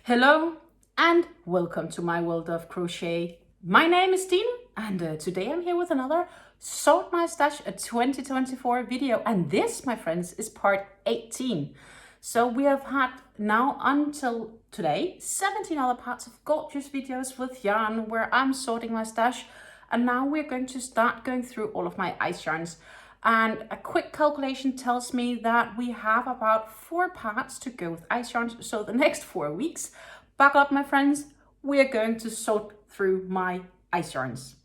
Hello and welcome to my world of crochet. My name is Dina and today I'm here with another Sort My Stash 2024 video, and this, my friends, is part 18. So we have had now until today 17 other parts of gorgeous videos with yarn where I'm sorting my stash, and now we're going to start going through all of my ice yarns. And a quick calculation tells me that we have about 4 parts to go with ice yarns. So the next 4 weeks, buckle up my friends, we're going to sort through my ice yarns.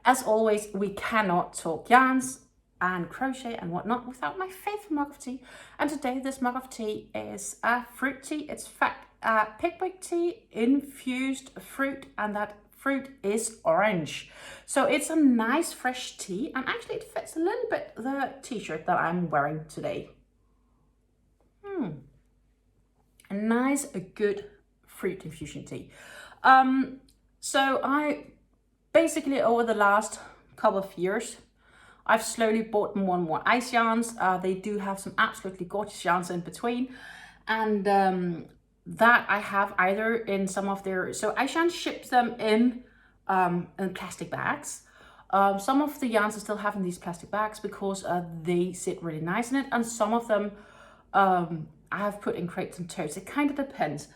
As always, we cannot talk yarns and crochet and whatnot without my favorite mug of tea. And today this mug of tea is a fruit tea. It's pickwick tea, infused fruit, and that fruit is orange. So it's a nice fresh tea, and actually it fits a little bit the t-shirt that I'm wearing today. A nice, good fruit infusion tea. So I basically, over the last couple of years, I've slowly bought more and more ice yarns. They do have some absolutely gorgeous yarns in between, and that I have either in some of their, so ice yarn ships them in plastic bags. Some of the yarns I still have in these plastic bags because they sit really nice in it, and some of them I have put in crates and totes. It kind of depends.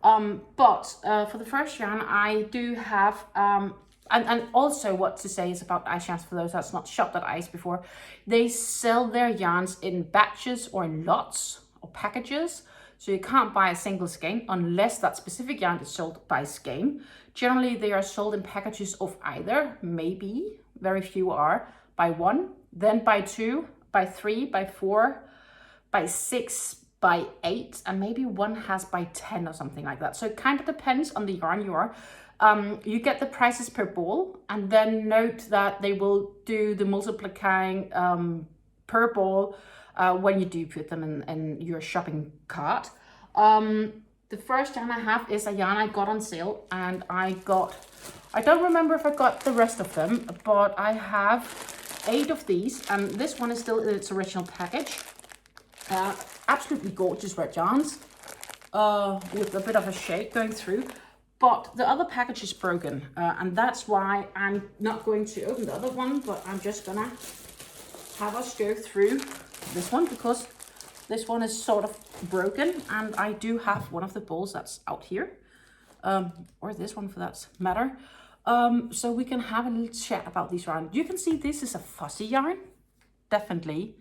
But for the first yarn, I do have, and also what to say is about ice yarns for those that's not shopped at ice before, they sell their yarns in batches or in lots or packages. So you can't buy a single skein unless that specific yarn is sold by skein. Generally, they are sold in packages of either, maybe, very few are, by 1, then by 2, by 3, by 4, by 6, by 8, and maybe one has by 10 or something like that. So it kind of depends on the yarn you are. You get the prices per ball, and then note that they will do the multiplying per ball when you do put them in your shopping cart. The first yarn I have is a yarn I got on sale, and I don't remember if I got the rest of them, but I have 8 of these, and this one is still in its original package. Absolutely gorgeous red yarns with a bit of a shade going through, but the other package is broken, and that's why I'm not going to open the other one, but I'm just gonna have us go through this one because this one is sort of broken, and I do have one of the balls that's out here, or this one for that matter. So we can have a little chat about these yarn. You can see this is a fussy yarn, definitely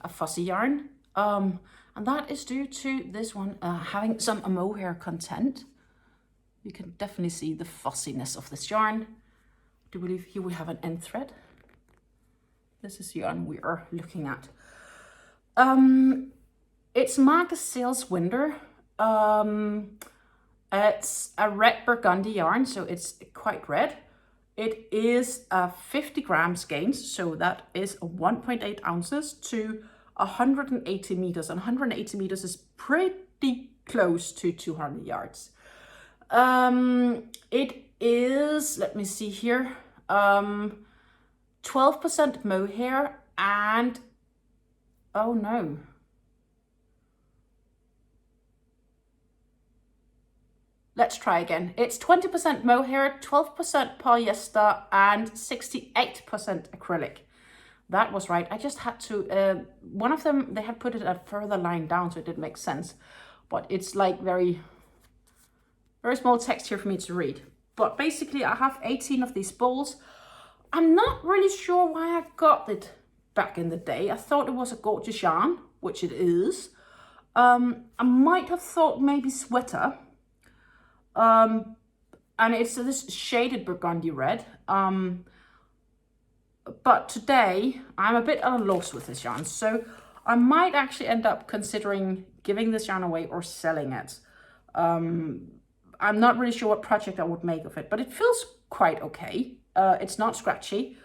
a fussy yarn, and that is due to this one having some mohair content. You can definitely see the fussiness of this yarn. I do believe here we have an end thread. This is the yarn we are looking at. It's marked as sales winter. It's a red burgundy yarn, so it's quite red. It is 50 grams gains, so that is 1.8 ounces to 180 meters, and 180 meters is pretty close to 200 yards. It is, let me see here, 12% mohair, and oh no, let's try again. It's 20% mohair, 12% polyester, and 68% acrylic. That was right. I just had to, one of them, they had put it a further line down, so it didn't make sense. But it's like very small text here for me to read. But basically, I have 18 of these balls. I'm not really sure why I got it back in the day. I thought it was a gorgeous yarn, which it is. I might have thought maybe sweater. And it's this shaded burgundy red. But today I'm a bit at a loss with this yarn, so I might actually end up considering giving this yarn away or selling it. I'm not really sure what project I would make of it, but it feels quite okay. It's not scratchy,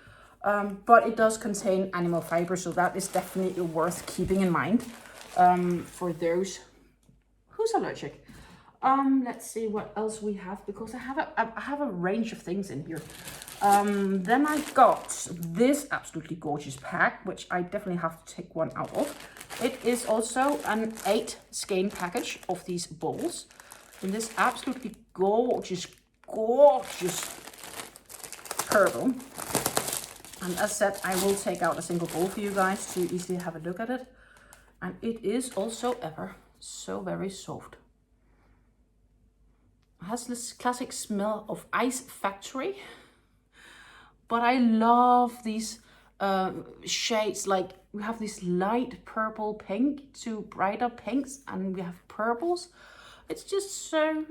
but it does contain animal fiber, so that is definitely worth keeping in mind for those who's allergic. Let's see what else we have, because I have a range of things in here. Then I got this absolutely gorgeous pack, which I definitely have to take one out of. It is also an 8 skein package of these balls. in this absolutely gorgeous, gorgeous purple. And as said, I will take out a single bowl for you guys to easily have a look at it. And it is also ever so very soft. It has this classic smell of Ice Factory. But I love these shades. Like we have this light purple pink to brighter pinks, and we have purples. It's just so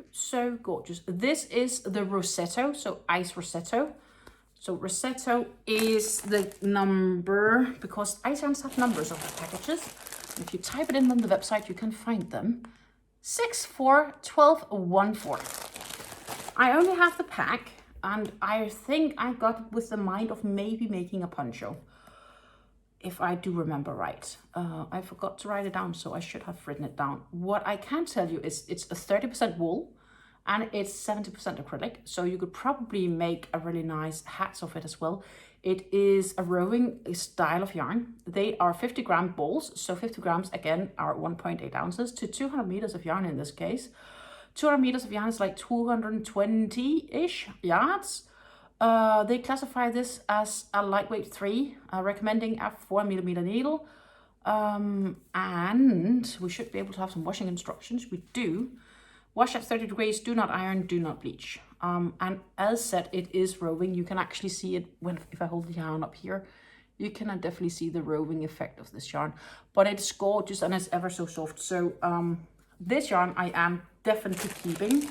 gorgeous. This is the Rossetto, so Ice Rossetto. So Rossetto is the number, because ice yarns have numbers on the packages. If you type it in on the website, you can find them. 641214. I only have the pack, and I think I got it with the mind of maybe making a poncho, if I do remember right. I forgot to write it down, so I should have written it down. What I can tell you is it's a 30% wool, and it's 70% acrylic, so you could probably make a really nice hats of it as well. It is a rowing style of yarn. They are 50-gram balls, so 50 grams again are 1.8 ounces to 200 meters of yarn in this case. 200 meters of yarn is like 220-ish yards. They classify this as a lightweight 3, recommending a 4mm needle. And we should be able to have some washing instructions. We do. Wash at 30 degrees, do not iron, do not bleach. And as said, it is rowing. You can actually see it if I hold the yarn up here. You can definitely see the rowing effect of this yarn. But it's gorgeous and it's ever so soft. So this yarn I am definitely keeping.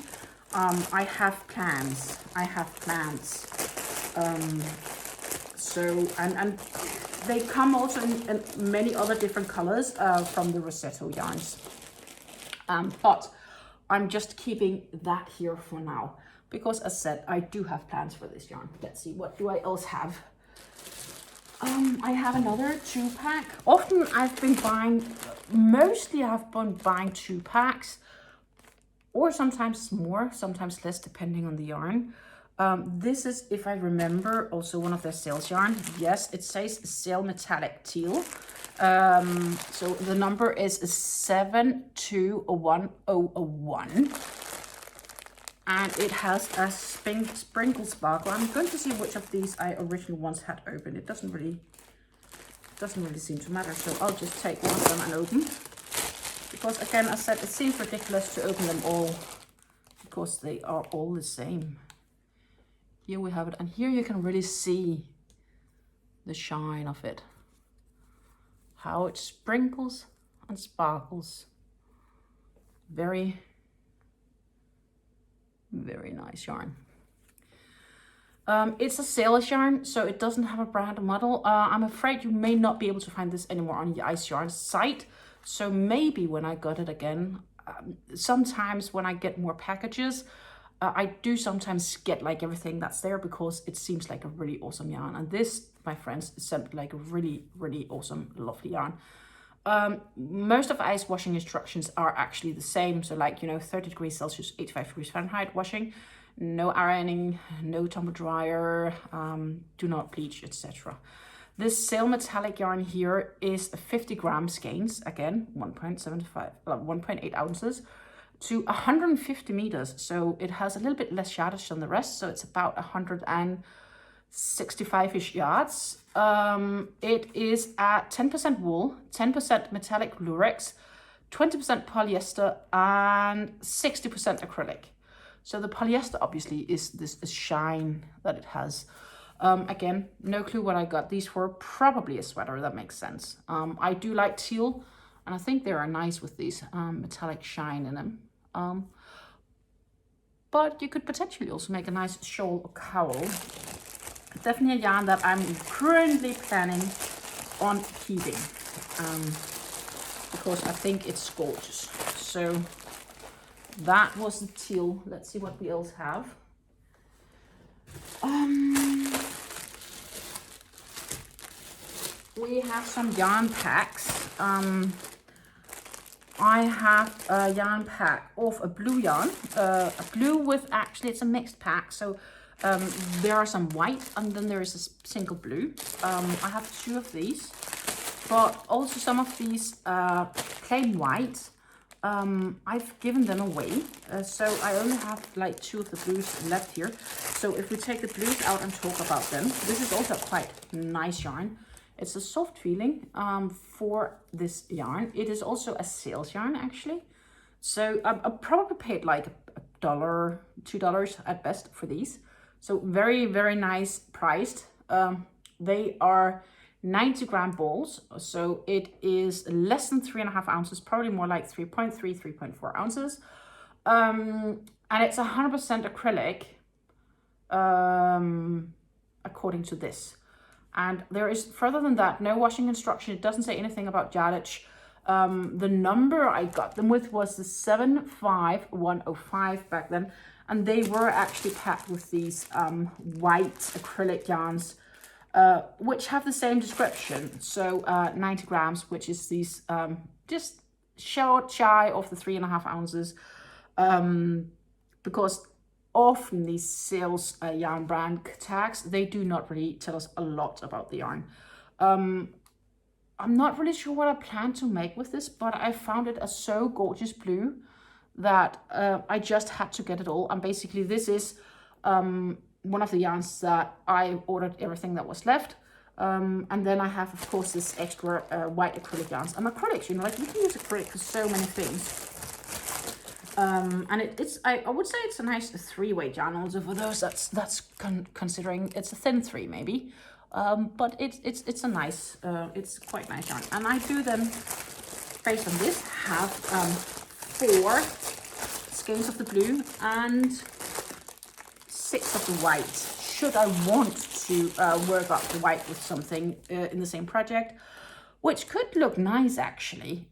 I have plans. And they come also in many other different colors from the Rossetto yarns. But I'm just keeping that here for now, because as said, I do have plans for this yarn. Let's see, what do I else have? I have another 2-pack. Often I've been buying, mostly I've been buying 2 packs, or sometimes more, sometimes less, depending on the yarn. This is, if I remember, also one of their sales yarn. Yes, it says Sail Metallic Teal. So the number is 721001. And it has a sprinkle sparkle. I'm going to see which of these I originally once had open. It doesn't really seem to matter. So I'll just take one of them and open. Because again, as I said, it seems ridiculous to open them all, because they are all the same. Here we have it, and here you can really see the shine of it. How it sprinkles and sparkles. Very, very nice yarn. It's a sales yarn, so it doesn't have a brand model. I'm afraid you may not be able to find this anymore on the Ice Yarn site. So maybe when I got it again, sometimes when I get more packages, I do sometimes get like everything that's there, because it seems like a really awesome yarn. And this, my friends, seemed like a really, really awesome, lovely yarn. Most of ice washing instructions are actually the same. So like, 30 degrees Celsius, 85 degrees Fahrenheit washing, no ironing, no tumble dryer, do not bleach, etc. This Sail Metallic yarn here is 50 gram skeins, again, 1.8 ounces to 150 meters. So it has a little bit less yardage than the rest. So it's about 165-ish yards. It is at 10% wool, 10% metallic lurex, 20% polyester, and 60% acrylic. So the polyester obviously is this shine that it has. Again, no clue what I got these for. Probably a sweater, that makes sense. I do like teal, and I think they are nice with these metallic shine in them. But you could potentially also make a nice shawl or cowl. Definitely a yarn that I'm currently planning on keeping, because I think it's gorgeous. So that was the teal. Let's see what we else have. We have some yarn packs. I have a yarn pack of a blue yarn, a blue with, actually it's a mixed pack, so there are some white and then there is a single blue. I have 2 of these, but also some of these plain white, I've given them away. So I only have like 2 of the blues left here. So if we take the blues out and talk about them, this is also quite nice yarn. It's a soft feeling for this yarn. It is also a sales yarn actually. So I probably paid like $1, $2 at best for these. So very, very nice priced. They are 90-gram balls, so it is less than 3.5 ounces, probably more like 3.3, 3.4 ounces. And it's 100% acrylic, according to this. And there is, further than that, no washing instruction. It doesn't say anything about yardage. The number I got them with was the 75105 back then. And they were actually packed with these white acrylic yarns, which have the same description. So 90 grams, which is these just short shy of the 3.5 ounces. Because often these sales yarn brand tags, they do not really tell us a lot about the yarn. I'm not really sure what I plan to make with this, but I found it a so gorgeous blue that I just had to get it all. And basically this is one of the yarns that I ordered everything that was left. And then I have, of course, this extra white acrylic yarns. And acrylics, you know, like you can use acrylic for so many things. And it's I would say it's a nice 3-weight yarn also for those that's considering it's a thin 3 maybe. But it's a nice, it's quite nice yarn. And I do then, based on this, have 4 skeins of the blue and 6 of the white. Should I want to work up the white with something in the same project, which could look nice actually.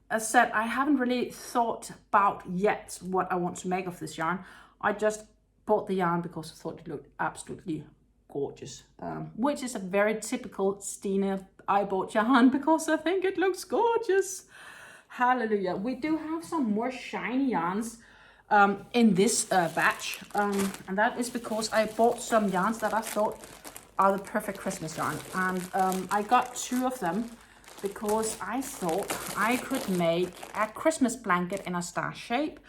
As said, I haven't really thought about yet what I want to make of this yarn. I just bought the yarn because I thought it looked absolutely gorgeous, which is a very typical Stine. I bought yarn because I think it looks gorgeous. Hallelujah. We do have some more shiny yarns in this batch, and that is because I bought some yarns that I thought are the perfect Christmas yarn, and I got 2 of them because I thought I could make a Christmas blanket in a star shape,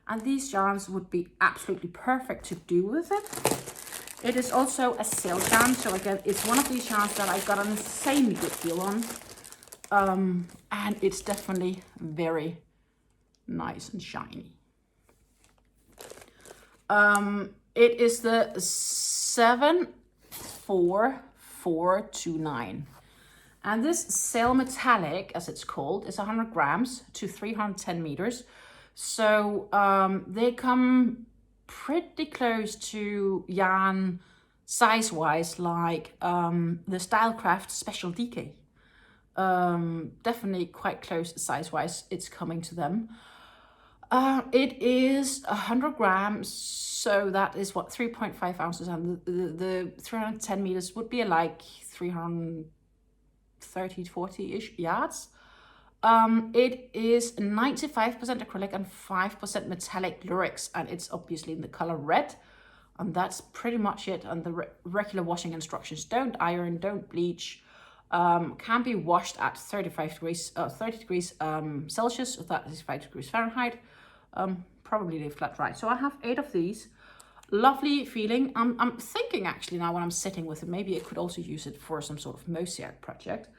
and these yarns would be absolutely perfect to do with it. It is also a sale yarn, so again, it's one of these yarns that I got an insanely good deal on, and it's definitely very nice and shiny. It is the 74429. And this sail metallic, as it's called, is 100 grams to 310 meters. So they come pretty close to yarn size-wise, like the Stylecraft Special DK. Definitely quite close size-wise, it's coming to them. It is 100 grams, so that is what, 3.5 ounces, and the 310 meters would be like 330 to 40-ish yards. It is 95% acrylic and 5% metallic lyrics, and it's obviously in the color red, and that's pretty much it. And the regular washing instructions: don't iron, don't bleach, can be washed at 30 degrees Celsius, or 35 degrees Fahrenheit. Probably they flat dry. So I have 8 of these. Lovely feeling. I'm thinking actually now when I'm sitting with it, maybe I could also use it for some sort of mosaic project.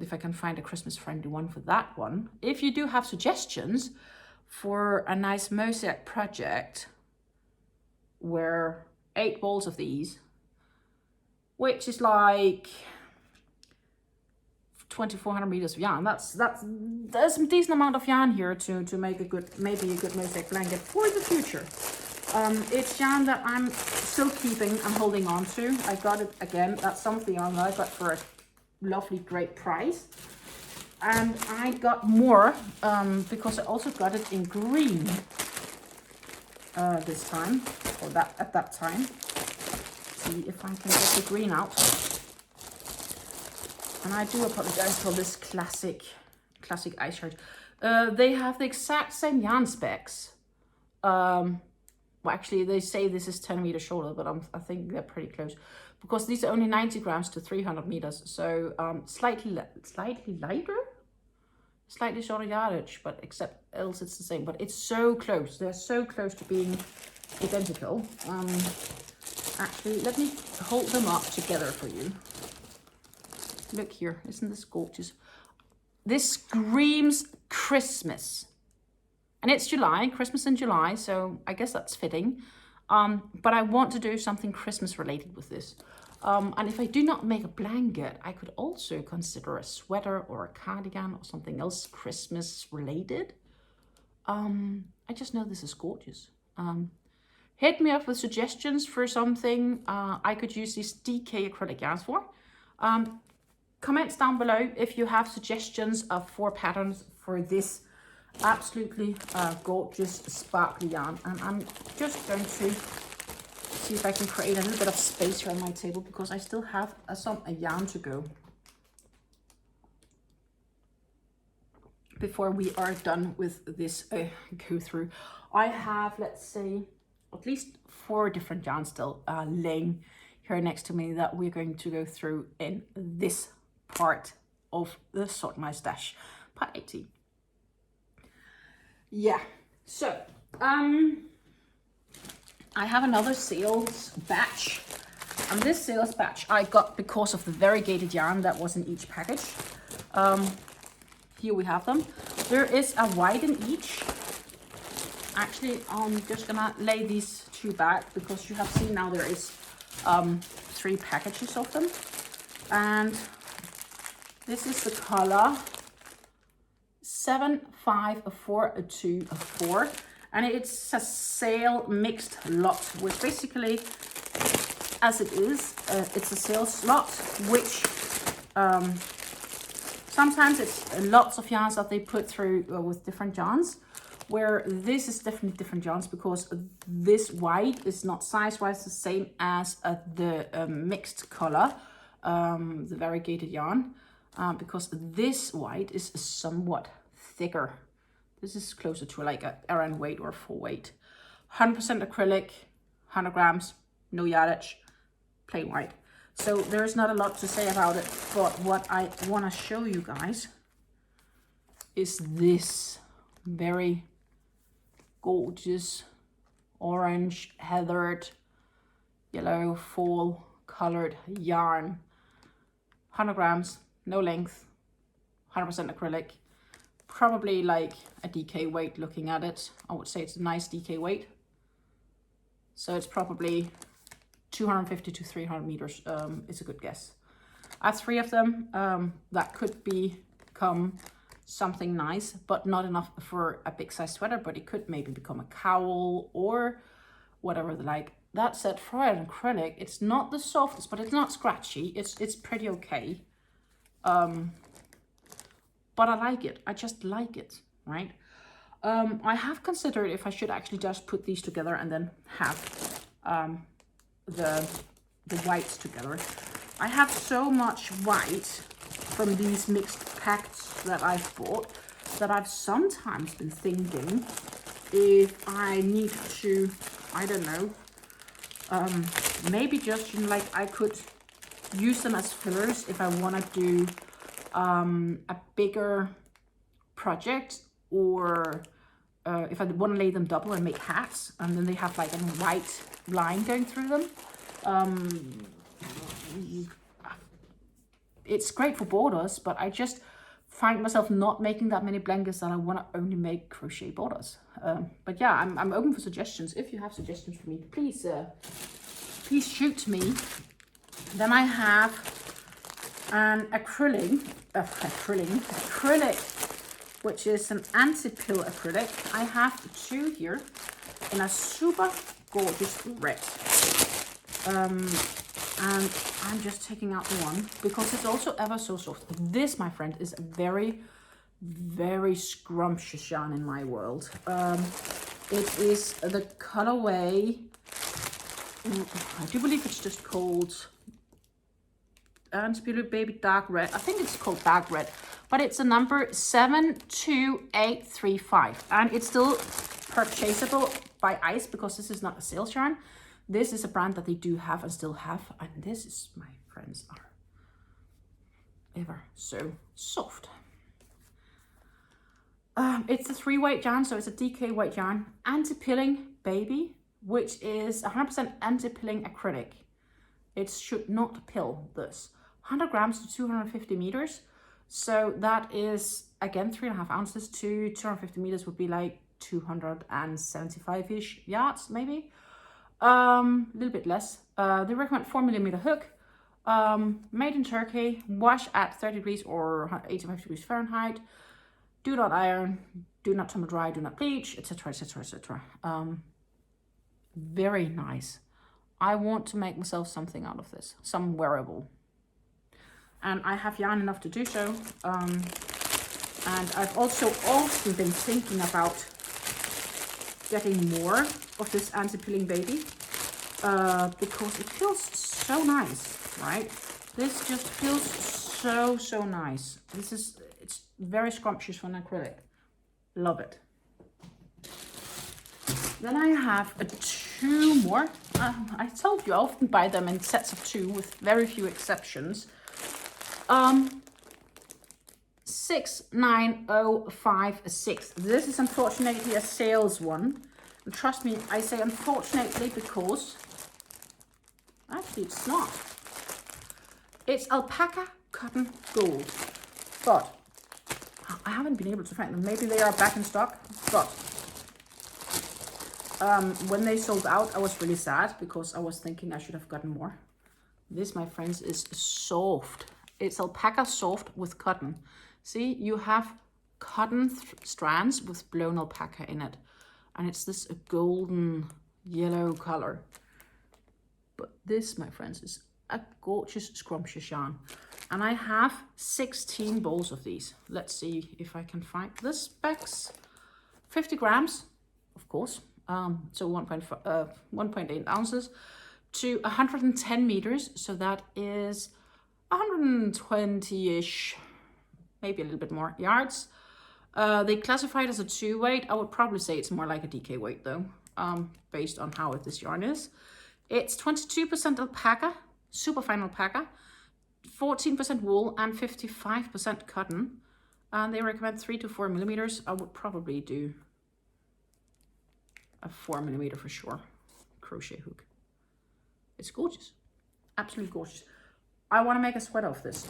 If I can find a Christmas friendly one for that one. If you do have suggestions for a nice mosaic project where 8 balls of these, which is like 2,400 meters of yarn, there's a decent amount of yarn here to make maybe a good mosaic blanket for the future. It's yarn that I'm still keeping and holding on to. I got it again, that's some of the yarn that I got for a lovely great price, and I got more because I also got it in green this time, or at that time. See if I can get the green out. And I do apologize for this classic ice shirt. They have the exact same yarn specs. Well, actually, they say this is 10 meters shorter, but I think they're pretty close, because these are only 90 grams to 300 meters. So slightly lighter. slightly shorter yardage, but except else it's the same. But it's so close. They're so close to being identical. Actually, let me hold them up together for you. Look here, isn't this gorgeous? This screams Christmas. And it's July, Christmas in July, so I guess that's fitting. But I want to do something Christmas related with this. And if I do not make a blanket, I could also consider a sweater or a cardigan or something else Christmas related. I just know this is gorgeous. Hit me up with suggestions for something I could use these DK acrylic yarns for. Comments down below if you have suggestions for patterns for this absolutely gorgeous sparkly yarn. And I'm just going to see if I can create a little bit of space here on my table, because I still have some yarn to go before we are done with this go through. I have, let's say, at least 4 different yarns still laying here next to me that we're going to go through in this part of the Sort My Stash, part 80. Yeah, so I have another sales batch, and this sales batch I got because of the variegated yarn that was in each package. Here we have them. There is a white in each. Actually, I'm just gonna lay these 2 back because you have seen now there is 3 packages of them, and this is the color 75424, and it's a sale mixed lot, which basically, as it is, it's a sales lot, which sometimes it's lots of yarns that they put through with different yarns, where this is definitely different yarns, because this white is not size-wise the same as the mixed color, the variegated yarn, because this white is somewhat thicker. This is closer to like a Aran weight or full weight. 100% acrylic, 100 grams, no yardage, plain white. So there's not a lot to say about it, but what I want to show you guys is this very gorgeous orange, heathered, yellow, fall colored yarn. 100 grams, no length, 100% acrylic. Probably like a DK weight looking at it. I would say it's a nice DK weight. So it's probably 250 to 300 meters is a good guess. I have 3 of them. That could become something nice, but not enough for a big size sweater, but it could maybe become a cowl or whatever they like. That said, for an acrylic, it's not the softest, but it's not scratchy. It's pretty okay. But I like it. I just like it, right? I have considered if I should actually just put these together and then have the whites together. I have so much white from these mixed packs that I've bought that I've sometimes been thinking if I need to, I don't know, maybe just, you know, like I could use them as fillers if I want to do a bigger project, or if I want to lay them double and make hats, and then they have like a white line going through them. It's great for borders, but I just find myself not making that many blankets that I want to only make crochet borders. But yeah, I'm open for suggestions. If you have suggestions for me, please please shoot me. Then I have an acrylic, which is an anti-pill acrylic. I have 2 here in a super gorgeous red. And I'm just taking out the one because it's also ever so soft. This, my friend, is a very, very scrumptious yarn in my world. It is the colorway, I do believe it's just called Spirit Baby Dark Red. I think it's called Dark Red, but it's a number 72835, and it's still purchasable by Ice because this is not a sales yarn. This is a brand that they do have and still have, and this is, my friends, are ever so soft. It's a 3-weight yarn, so it's a DK weight yarn. Anti-pilling baby, which is 100% anti-pilling acrylic. It should not pill this. 100 grams to 250 meters. So that is, again, 3.5 ounces to 250 meters would be like 275-ish yards, maybe. A little bit less. They recommend 4mm hook. Made in Turkey. Wash at 30 degrees or 85 degrees Fahrenheit. Do not iron. Do not tumble dry. Do not bleach, etc., etc., etc. Very nice. I want to make myself something out of this. Some wearable. And I have yarn enough to do so. And I've also often been thinking about getting more of this anti-pilling baby because it feels so nice, right? This just feels so nice. It's very scrumptious for an acrylic. Love it. Then I have 2 more. I told you I often buy them in sets of 2 with very few exceptions. 69056. This is unfortunately a sales one. And trust me, I say unfortunately because actually it's not. It's alpaca cotton gold. But I haven't been able to find them. Maybe they are back in stock. But when they sold out, I was really sad because I was thinking I should have gotten more. This, my friends, is soft. It's alpaca soft with cotton. See, you have cotton strands with blown alpaca in it. And it's this golden yellow color. But this, my friends, is a gorgeous scrumptious yarn. And I have 16 balls of these. Let's see if I can find the specs. 50 grams, of course. So 1.8 ounces to 110 meters. So that is 120-ish, maybe a little bit more yards. They classify it as a 2-weight. I would probably say it's more like a DK weight though, based on how this yarn is. It's 22% alpaca, super fine alpaca, 14% wool, and 55% cotton. And they recommend 3 to 4 millimeters. I would probably do a 4mm for sure. Crochet hook. It's gorgeous, absolutely gorgeous. I want to make a sweater of this.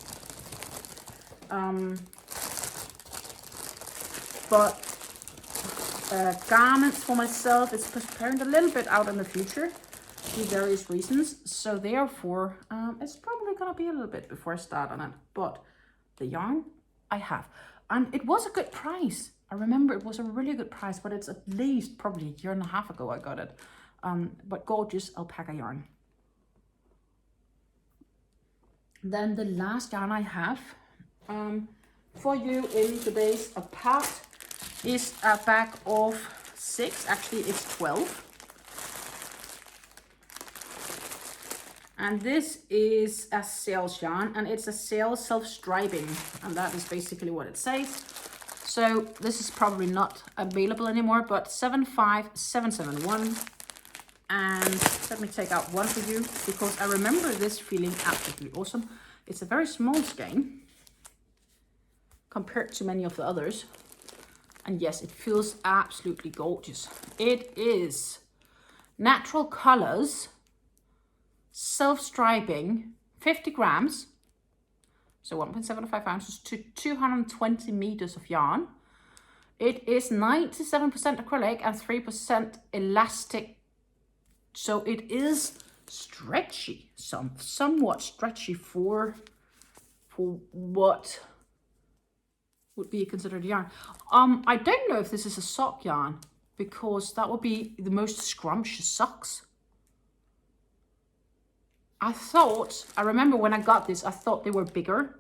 But garments for myself is postponed a little bit out in the future due to various reasons. So therefore, it's probably going to be a little bit before I start on it. But the yarn I have. And it was a good price. I remember it was a really good price, but it's at least probably a year and a half ago I got it. But gorgeous alpaca yarn. Then the last yarn I have for you in today's part is a bag of 6. Actually, it's 12. And this is a sales yarn, and it's a sales self-striping, and that is basically what it says. So this is probably not available anymore, but 75771. And let me take out one for you because I remember this feeling absolutely awesome. It's a very small skein compared to many of the others. And yes, it feels absolutely gorgeous. It is Natural Colors, self-striping, 50 grams. So 1.75 ounces to 220 meters of yarn. It is 97% acrylic and 3% elastic. So it is stretchy, somewhat stretchy for what would be considered yarn. I don't know if this is a sock yarn because that would be the most scrumptious socks. I remember when I got this, I thought they were bigger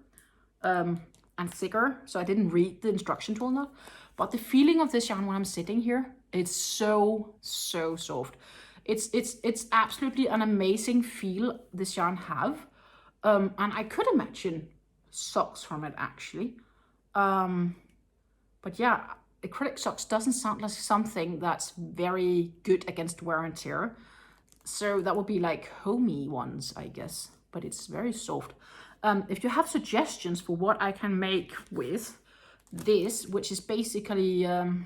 and thicker, so I didn't read the instruction tool enough. But the feeling of this yarn when I'm sitting here, it's so soft. It's absolutely an amazing feel this yarn have. And I could imagine socks from it actually. But yeah, acrylic socks doesn't sound like something that's very good against wear and tear. So that would be like homey ones, I guess, but it's very soft. If you have suggestions for what I can make with, this, which is basically, oh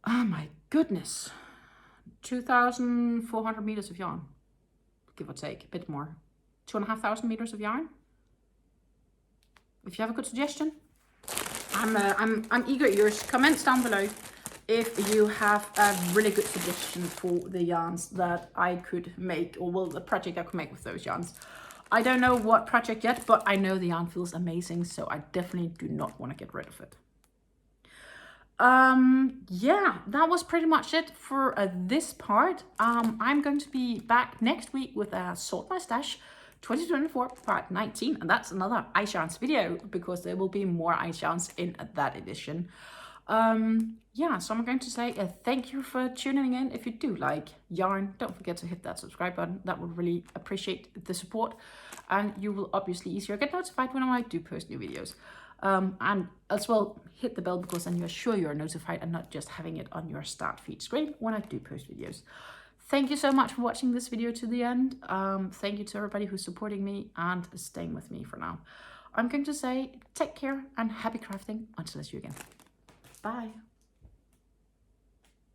my goodness, 2,400 meters of yarn, give or take, a bit more. 2,500 meters of yarn. If you have a good suggestion, I'm eager at yours. Comments down below if you have a really good suggestion for the yarns that I could make, or well, the project I could make with those yarns. I don't know what project yet, but I know the yarn feels amazing, so I definitely do not want to get rid of it. Yeah, that was pretty much it for this part. I'm going to be back next week with a Sort My Stash 2024 part 19, and that's another ice yarns video because there will be more ice yarns in that edition. Yeah, so I'm going to say thank you for tuning in. If you do like yarn, don't forget to hit that subscribe button. That would really appreciate the support, and you will obviously easier get notified when I do post new videos. And as well, hit the bell because then you're sure you're notified and not just having it on your start feed screen when I do post videos. Thank you so much for watching this video to the end. Thank you to everybody who's supporting me and staying with me for now. I'm going to say take care and happy crafting until I see you again. Bye.